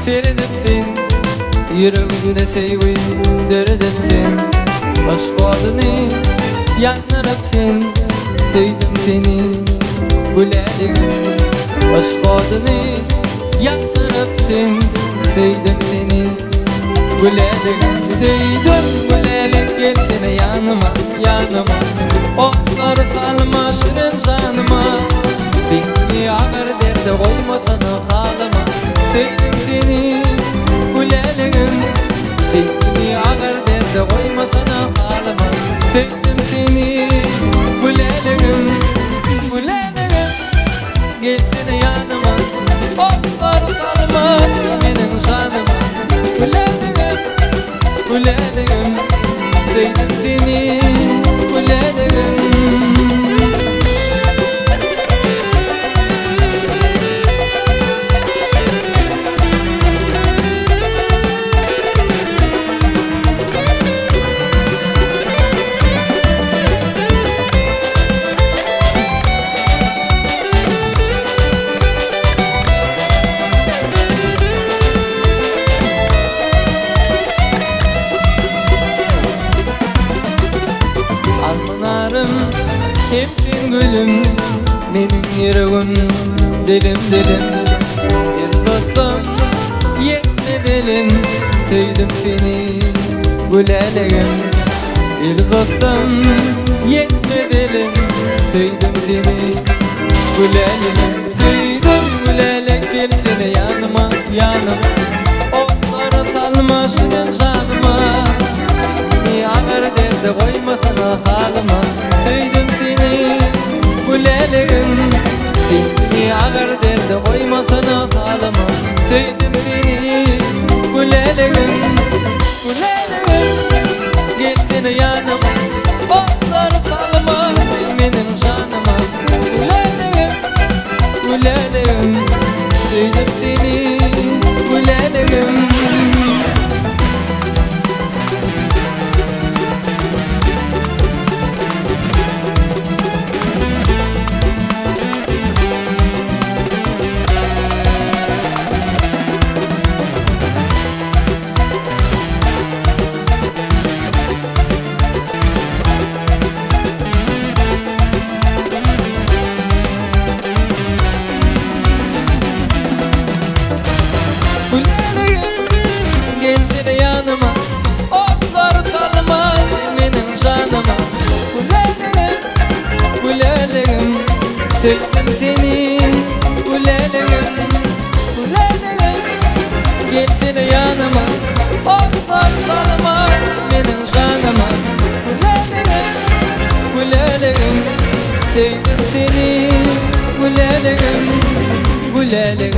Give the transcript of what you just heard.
Seredipsin, yüreğimde sevgin derdipsin. Aşk adını yanırıpsın, sevdim seni gülelim. Aşk adını yanırıpsın, sevdim seni gülelim. Sevdim gülelim, gelsene yanıma, yanıma. Otları salma şirin canıma. Seni ağır derde koymasana halıma. Sevdim seni gülelim. Seni ağır derde koymasana halıma. Sevdim seni gülelim, gülelim. Gelsene yanıma. Otları salma benim canıma. Gülelim, gülelim. Sevdim seni gülelim. Hepsin gülüm, benim yüreğim, dilim dilim. Bir dostum, yetme dilim. Sevdim seni gülelim. Bir dostum, yetme dilim. Sevdim seni gülelim. Sevdim gülelim, gelsene yanıma, yanıma. Otlara salma şirin canıma. Ni ağır derde koymasana halıma. Sevdim seni gülelim. Seni ağır derde koymasana halıma. Sevdim seni gülelim, gülelim. Gelsene yanıma. Otları salma benim canıma. Gülelim, gülelim. Sevdim seni gülelim. Gelsene yanıma, otları salma benim canıma. Gülelim, gülelim. Sevdim seni gülelim, gülelim. Gelsene yanıma, otları salma benim canıma. Gülelim, gülelim. Sevdim seni gülelim, gülelim.